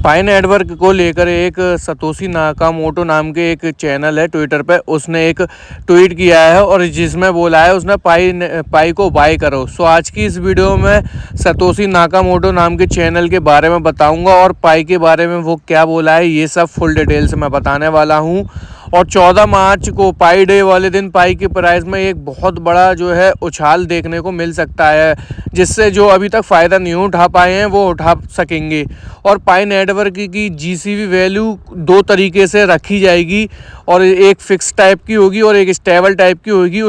पाई network को लेकर एक सतोशी नाकामोटो नाम के एक चैनल है ट्विटर पे, उसने एक ट्वीट किया है और जिसमें बोला है उसने पाई को बाय करो। सो आज की इस वीडियो में सतोशी नाकामोटो नाम के चैनल के बारे में बताऊंगा और पाई के बारे में वो क्या बोला है, ये सब फुल डिटेल्स में बताने वाला हूँ। और 14 मार्च को पाई डे वाले दिन पाई के प्राइस में एक बहुत बड़ा जो है उछाल देखने को मिल सकता है, जिससे जो अभी तक फ़ायदा नहीं उठा पाए हैं वो उठा सकेंगे। और पाई नेटवर्क की जीसीवी वैल्यू दो तरीके से रखी जाएगी, और एक फिक्स टाइप की होगी और एक स्टेबल टाइप की होगी।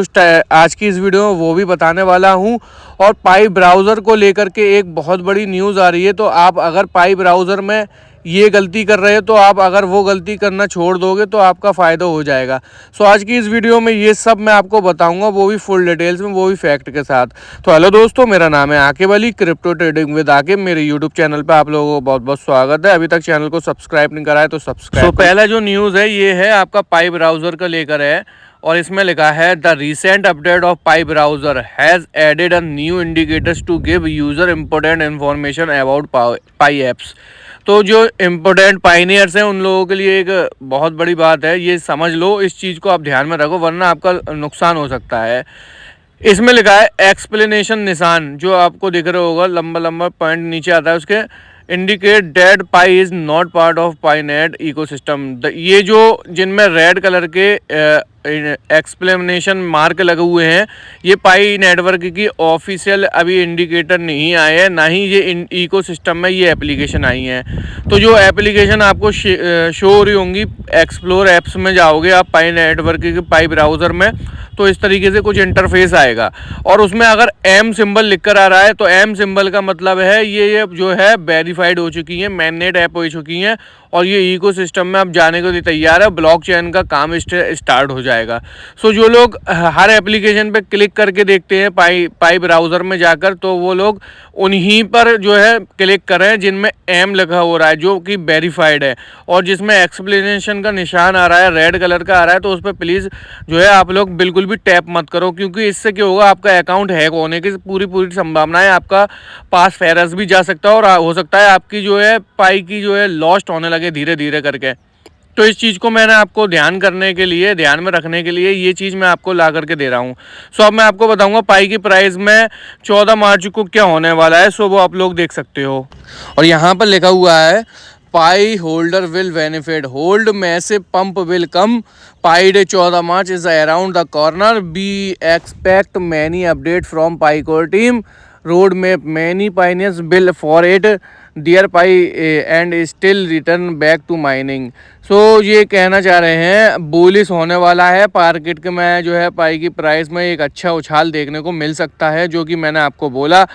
आज की इस वीडियो में वो भी बताने वाला हूँ। और पाई ब्राउज़र को लेकर के एक बहुत बड़ी न्यूज़ आ रही है, तो आप अगर पाई ब्राउज़र में ये गलती कर रहे हो तो आप अगर वो गलती करना छोड़ दोगे तो आपका फ़ायदा हो जाएगा। सो आज की इस वीडियो में ये सब मैं आपको बताऊंगा, वो भी फुल डिटेल्स में, वो भी फैक्ट के साथ। तो हेलो दोस्तों, मेरा नाम है Aqib Ali, crypto trading with Aqib. मेरे यूट्यूब चैनल पे आप लोगों को बहुत बहुत स्वागत है। अभी तक चैनल को सब्सक्राइब नहीं करा है तो सब्सक्राइब। तो पहला जो न्यूज़ है ये है आपका पाई ब्राउज़र का लेकर है, और इसमें लिखा है the recent update of Pi browser has added a new indicators to give user important information about Pi apps. तो जो इम्पोर्टेंट पाइनियर्स हैं उन लोगों के लिए एक बहुत बड़ी बात है, ये समझ लो, इस चीज़ को आप ध्यान में रखो वरना आपका नुकसान हो सकता है। इसमें लिखा है एक्सप्लेनेशन निशान, जो आपको दिख रहा होगा लंबा लंबा पॉइंट नीचे आता है उसके, indicate that Pi is not part of Pi Net ecosystem. ये जो जिनमें रेड कलर के एक्सप्लेनेशन मार्क लगे हुए हैं, ये पाई नेटवर्क की ऑफिशियल अभी इंडिकेटर नहीं आए हैं, ना ही ये इकोसिस्टम में ये एप्लीकेशन आई हैं। तो जो एप्लीकेशन आपको शो हो रही होंगी, एक्सप्लोर ऐप्स में जाओगे आप पाई नेटवर्क के पाई ब्राउज़र में, तो इस तरीके से कुछ इंटरफेस आएगा। और उसमें अगर एम सिंबल लिखकर आ रहा है तो एम सिंबल का मतलब है ये जो है वेरीफाइड हो चुकी हैं, मैननेट ऐप हो चुकी हैं, और ये इकोसिस्टम में अब जाने के लिए तैयार है, ब्लॉकचेन का काम स्टार्ट हो जाएगा। सो जो लोग हर एप्लीकेशन पे क्लिक करके देखते हैं पाई ब्राउज़र में जाकर, तो वो लोग उन्हीं पर जो है क्लिक करें जिनमें एम लिखा हो रहा है, जो कि वेरीफाइड है, और जिसमें एक्सप्लेनेशन का निशान आ रहा है, रेड कलर का आ रहा है, तो उस पर प्लीज़ जो है आप लोग बिल्कुल भी टैप मत करो, क्योंकि इससे क्या होगा, आपका अकाउंट हैक होने की पूरी संभावना है, आपका पास फेरस भी जा सकता है, और हो सकता है आपकी जो है पाई की जो है लॉस्ट होने लगे धीरे धीरे करके। तो इस चीज़ को मैंने आपको ध्यान में रखने के लिए ये चीज़ मैं आपको ला करके दे रहा हूँ। सो अब मैं आपको बताऊंगा पाई की प्राइस में 14 मार्च को क्या होने वाला है, सो वो आप लोग देख सकते हो। और यहाँ पर लिखा हुआ है Pi holder will benefit, hold massive pump will come, Pi day 14 March is around the corner, be expect many update from Pi core team, road map, many pioneers will for it, dear Pi and still return back to mining. So ये कहना चाह रहे हैं bullish होने वाला है market के में, जो है पाई की प्राइस में एक अच्छा उछाल देखने को मिल सकता है, जो कि मैंने आपको बोला।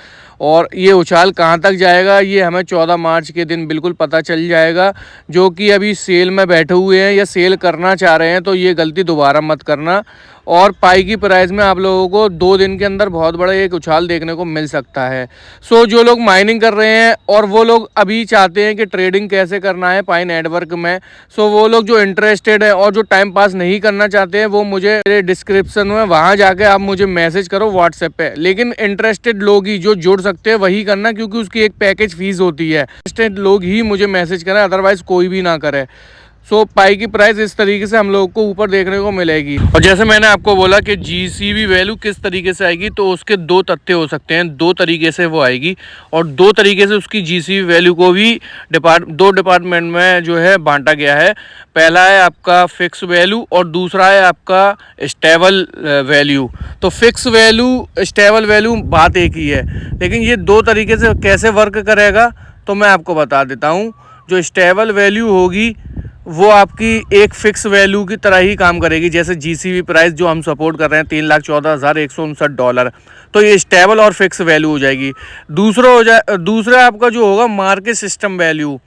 और ये उछाल कहाँ तक जाएगा ये हमें 14 मार्च के दिन बिल्कुल पता चल जाएगा। जो कि अभी सेल में बैठे हुए हैं या सेल करना चाह रहे हैं तो ये गलती दोबारा मत करना। और पाई की प्राइस में आप लोगों को 2 दिन के अंदर बहुत बड़ा एक उछाल देखने को मिल सकता है। सो जो लोग माइनिंग कर रहे हैं और वो लोग अभी चाहते हैं कि ट्रेडिंग कैसे करना है पाई नेटवर्क में, सो वो लोग जो इंटरेस्टेड है और जो टाइम पास नहीं करना चाहते हैं, वो मुझे डिस्क्रिप्शन में वहाँ जाके आप मुझे मैसेज करो व्हाट्सएप पे। लेकिन इंटरेस्टेड लोग ही जो जुड़ सकते हैं वही करना, क्योंकि उसकी एक पैकेज फीस होती है। इंटरेस्टेड लोग ही मुझे मैसेज करें, अदरवाइज कोई भी ना करे। सो पाई की प्राइस इस तरीके से हम लोगों को ऊपर देखने को मिलेगी। और जैसे मैंने आपको बोला कि जीसीवी वैल्यू किस तरीके से आएगी, तो उसके 2 तथ्य हो सकते हैं, 2 तरीके से वो आएगी, और 2 तरीके से उसकी जीसीवी वैल्यू को भी 2 डिपार्टमेंट में जो है बांटा गया है। पहला है आपका फिक्स वैल्यू और दूसरा है आपका स्टेबल वैल्यू। तो फिक्स वैल्यू स्टेबल वैल्यू बात एक ही है, लेकिन ये 2 तरीके से कैसे वर्क करेगा तो मैं आपको बता देता हूँ। जो स्टेबल वैल्यू होगी वो आपकी एक फिक्स वैल्यू की तरह ही काम करेगी, जैसे जीसीवी प्राइस जो हम सपोर्ट कर रहे हैं $3,14,159, तो ये स्टेबल और फिक्स वैल्यू हो जाएगी। दूसरा आपका जो होगा मार्केट सिस्टम वैल्यू,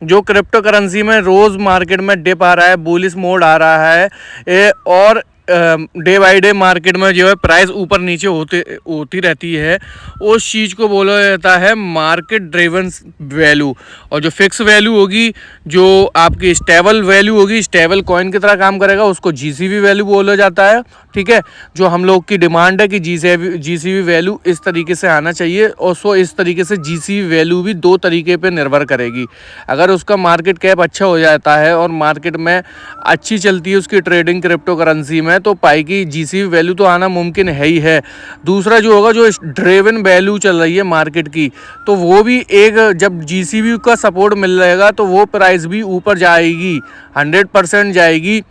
जो क्रिप्टो करेंसी में रोज़ मार्केट में डिप आ रहा है, बुलिश मोड आ रहा है, और डे बाय डे मार्केट में जो है प्राइस ऊपर नीचे होती रहती है, उस चीज़ को बोला जाता है मार्केट ड्रिवन वैल्यू। और जो फिक्स वैल्यू होगी, जो आपकी स्टेबल वैल्यू होगी, स्टेबल कॉइन की तरह काम करेगा, उसको जीसीवी वैल्यू बोला जाता है। ठीक है, जो हम लोग की डिमांड है कि जीसीवी वैल्यू इस तरीके से आना चाहिए, और सो इस तरीके से जीसीवी वैल्यू भी दो तरीके पे निर्भर करेगी। अगर उसका मार्केट कैप अच्छा हो जाता है और मार्केट में अच्छी चलती है उसकी ट्रेडिंग क्रिप्टो करेंसी में, तो पाई की जीसीवी वैल्यू तो आना मुमकिन है ही है। दूसरा जो होगा, जो ड्रिवन वैल्यू चल रही है मार्केट की, तो वो भी एक, जब जीसीवी का सपोर्ट मिल जाएगा तो वो प्राइस भी ऊपर जाएगी, 100% जाएगी।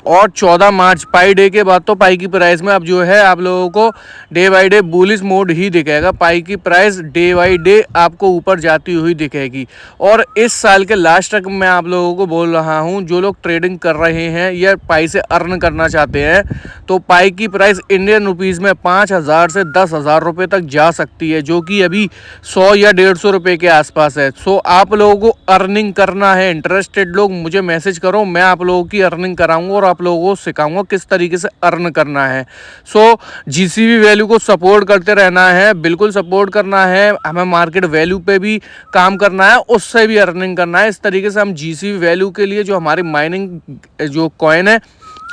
और 14 मार्च पाई डे के बाद तो पाई की प्राइस में अब जो है आप लोगों को day by day bullish mode ही दिखेगा। पाई की प्राइस डे बाय डे आपको ऊपर जाती हुई दिखेगी। और इस साल के लास्ट तक मैं आप लोगों को बोल रहा हूं, जो लोग ट्रेडिंग कर रहे हैं या पाई से अर्न करना चाहते हैं, तो पाई की प्राइस इंडियन रुपीज़ में 5,000 से 10,000 रुपये तक जा सकती है, जो कि अभी 100 या 150 रुपये के आसपास है। सो आप लोगों को अर्निंग करना है, इंटरेस्टेड लोग मुझे मैसेज करो, मैं आप लोगों की अर्निंग कराऊंगा और आप लोगों को सिखाऊंगा किस तरीके से अर्न करना है। सो जीसीवी वैल्यू को सपोर्ट करते रहना है, बिल्कुल सपोर्ट करना है, हमें मार्केट वैल्यू पे भी काम करना है, उससे भी अर्निंग करना है। इस तरीके से हम जीसीवी वैल्यू के लिए जो हमारी माइनिंग जो कॉइन है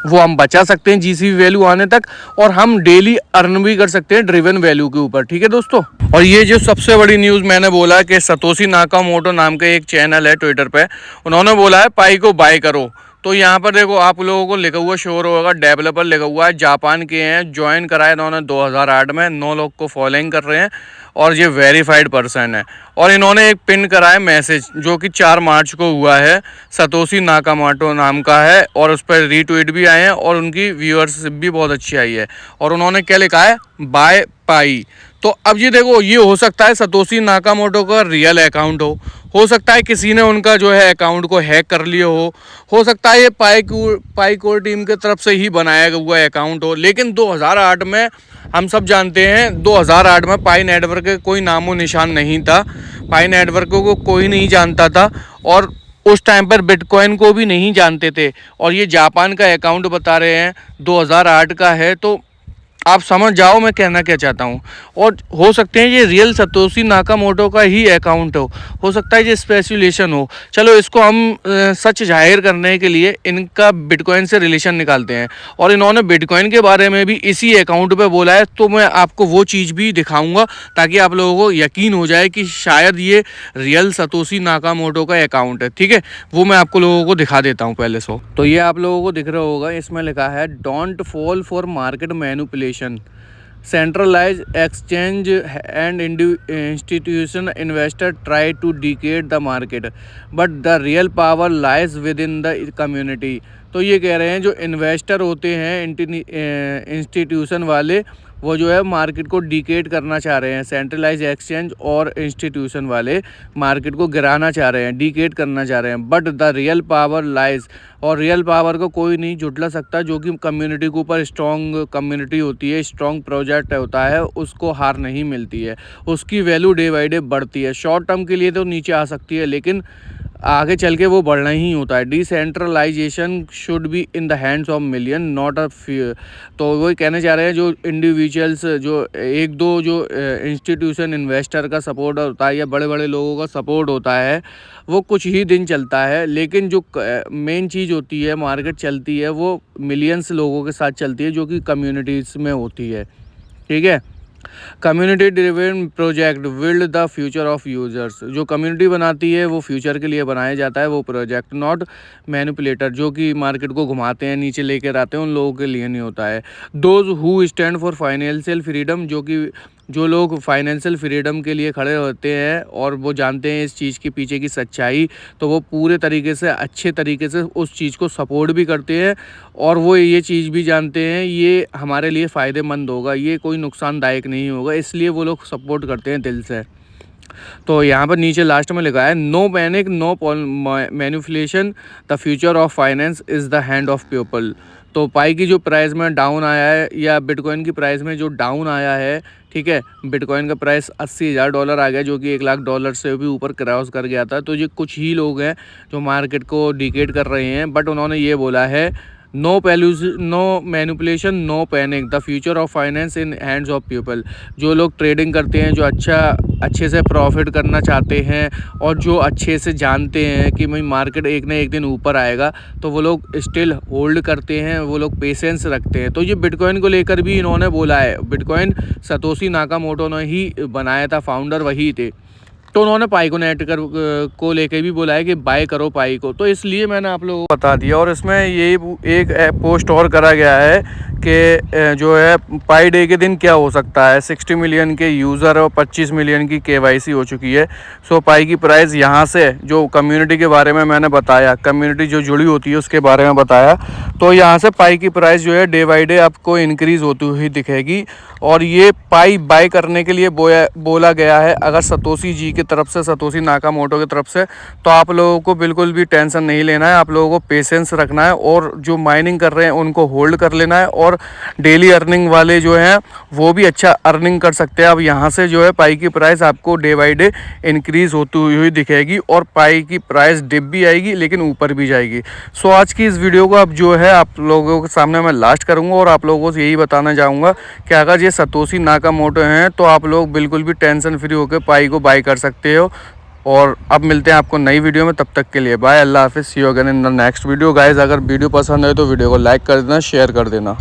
वो हम बचा सकते हैं जीसीवी वैल्यू आने तक, और हम डेली अर्न भी कर सकते हैं ड्रिवन वैल्यू के ऊपर। ठीक है दोस्तों, और ये जो सबसे बड़ी न्यूज़ मैंने बोला कि सतोशी नाकामोटो नाम का एक चैनल है ट्विटर पे, उन्होंने बोला है पाई को बाय करो। तो यहाँ पर देखो आप लोगों को लिखा हुआ शोर होगा, डेवलपर लिखा हुआ है, जापान के हैं, ज्वाइन कराया इन्होंने 2008 में, 9 लोग को फॉलोइंग कर रहे हैं और ये वेरीफाइड पर्सन है। और इन्होंने एक पिन कराया मैसेज जो कि 4 मार्च को हुआ है, सतोशी नाकामोटो नाम का है, और उस पर रीट्वीट भी आए हैं और उनकी व्यूअरशिप भी बहुत अच्छी आई है। और उन्होंने क्या लिखा है, बाय पाई। तो अब ये देखो, ये हो सकता है सतोशी नाकामोटो का रियल अकाउंट हो सकता है किसी ने उनका जो है अकाउंट को हैक कर लिया हो सकता है ये पाई कोर टीम की तरफ से ही बनाया हुआ अकाउंट हो। लेकिन 2008 में हम सब जानते हैं, 2008 में पाई नेटवर्क के कोई नामो निशान नहीं था, पाई नेटवर्क को कोई नहीं जानता था, और उस टाइम पर बिटकॉइन को भी नहीं जानते थे। और ये जापान का अकाउंट बता रहे हैं, 2008 का है, तो आप समझ जाओ मैं कहना क्या चाहता हूँ। और हो सकते हैं ये रियल सतोशी नाकामोटो का ही अकाउंट हो सकता है ये स्पेकुलेशन हो। चलो इसको हम सच जाहिर करने के लिए इनका बिटकॉइन से रिलेशन निकालते हैं, और इन्होंने बिटकॉइन के बारे में भी इसी अकाउंट पे बोला है। तो मैं आपको वो चीज़ भी दिखाऊंगा ताकि आप लोगों को यकीन हो जाए कि शायद ये रियल सतोशी नाकामोटो का अकाउंट है। ठीक है, वो मैं आपको लोगों को दिखा देता हूँ पहले सो। तो ये आप लोगों को दिख रहा होगा, इसमें लिखा है don't fall for market manipulation, centralized exchange and institutional investor try to decade the market but the real power lies within the community। तो ये कह रहे हैं जो इन्वेस्टर होते हैं इंस्टीट्यूशन वाले, वो जो है मार्केट को डिकेट करना चाह रहे हैं, सेंट्रलाइज एक्सचेंज और इंस्टीट्यूशन वाले मार्केट को गिराना चाह रहे हैं, डिकेट करना चाह रहे हैं। But the real power lies, और रियल पावर को कोई नहीं झुटला सकता, जो कि कम्युनिटी के ऊपर स्ट्रॉन्ग कम्युनिटी होती है, स्ट्रॉन्ग प्रोजेक्ट होता है, उसको हार नहीं मिलती है, उसकी वैल्यू डे बाई डे बढ़ती है। शॉर्ट टर्म के लिए तो नीचे आ सकती है, लेकिन आगे चल के वो बढ़ना ही होता है। Decentralization should be in the hands of million not a few. तो वही कहने जा रहे हैं, जो इंडिविजुअल्स, जो एक दो जो इंस्टीट्यूशन इन्वेस्टर का सपोर्ट होता है या बड़े बड़े लोगों का सपोर्ट होता है, वो कुछ ही दिन चलता है, लेकिन जो मेन चीज़ होती है, मार्केट चलती है, वो मिलियंस लोगों के साथ चलती है, जो कि कम्युनिटीज़ में होती है। ठीक है, community driven project build the future of users. जो कम्युनिटी बनाती है वो फ्यूचर के लिए बनाया जाता है वो प्रोजेक्ट, नॉट मैनिपुलेटर, जो कि मार्केट को घुमाते हैं, नीचे लेकर आते हैं, उन लोगों के लिए नहीं होता है। Those who stand for financial freedom, जो लोग फाइनेंशियल फ्रीडम के लिए खड़े होते हैं और वो जानते हैं इस चीज़ के पीछे की सच्चाई, तो वो पूरे तरीके से अच्छे तरीके से उस चीज़ को सपोर्ट भी करते हैं, और वो ये चीज़ भी जानते हैं ये हमारे लिए फ़ायदेमंद होगा, ये कोई नुकसानदायक नहीं होगा, इसलिए वो लोग सपोर्ट करते हैं दिल से। तो यहाँ पर नीचे लास्ट में लिखा है no panic no manipulation, the future of finance is the hand of people. तो पाई की जो प्राइस में डाउन आया है, या बिटकॉइन की प्राइस में जो डाउन आया है, ठीक है, बिटकॉइन का प्राइस $80,000 आ गया, जो कि $1,00,000 से भी ऊपर क्रॉस कर गया था। तो ये कुछ ही लोग हैं जो मार्केट को डिकेट कर रहे हैं, बट उन्होंने ये बोला है no manipulation, no panic, the future of finance in hands of people. जो लोग ट्रेडिंग करते हैं, जो अच्छे से प्रॉफिट करना चाहते हैं और जो अच्छे से जानते हैं कि भाई मार्केट एक ना एक दिन ऊपर आएगा, तो वो लोग स्टिल होल्ड करते हैं, वो लोग पेशेंस रखते हैं। तो ये बिटकॉइन को लेकर भी इन्होंने बोला है, बिटकॉइन सतोशी नाकामोटो ने ही बनाया था, फाउंडर वही थे। तो उन्होंने पाई को को लेके भी बोला है कि बाय करो पाई को, तो इसलिए मैंने आप लोगों को बता दिया। और इसमें ये एक पोस्ट और करा गया है कि जो है पाई डे के दिन क्या हो सकता है। 60 मिलियन के यूज़र और 25 मिलियन की KYC हो चुकी है। सो पाई की प्राइस यहाँ से, जो कम्युनिटी के बारे में मैंने बताया, कम्युनिटी जो जुड़ी होती है उसके बारे में बताया, तो यहाँ से पाई की प्राइस जो है डे बाई डे आपको इंक्रीज़ होती हुई दिखेगी। और ये पाई बाय करने के लिए बोला गया है अगर सतोशी जी की तरफ से, सतोशी नाकामोटो की तरफ से। तो आप लोगों को बिल्कुल भी टेंशन नहीं लेना है, आप लोगों को पेशेंस रखना है और जो माइनिंग कर रहे हैं उनको होल्ड कर लेना है। और डेली अर्निंग वाले जो हैं वो भी अच्छा अर्निंग कर सकते हैं। अब यहाँ से जो है पाई की प्राइस आपको डे बाई डे इंक्रीज़ होती हुई दिखेगी और पाई की प्राइस डिप भी आएगी लेकिन ऊपर भी जाएगी। सो आज की इस वीडियो को अब जो है आप लोगों के सामने मैं लास्ट करूँगा और आप लोगों से यही बताना चाहूँगा कि अगर ये सतोशी नाकामोटो हैं तो आप लोग बिल्कुल भी टेंशन फ्री होकर पाई को बाय कर सकते हो। और अब मिलते हैं आपको नई वीडियो में, तब तक के लिए बाय, अल्लाह हाफिज़, see you again in the next video. Guys अगर वीडियो पसंद है तो वीडियो को लाइक कर देना, शेयर कर देना।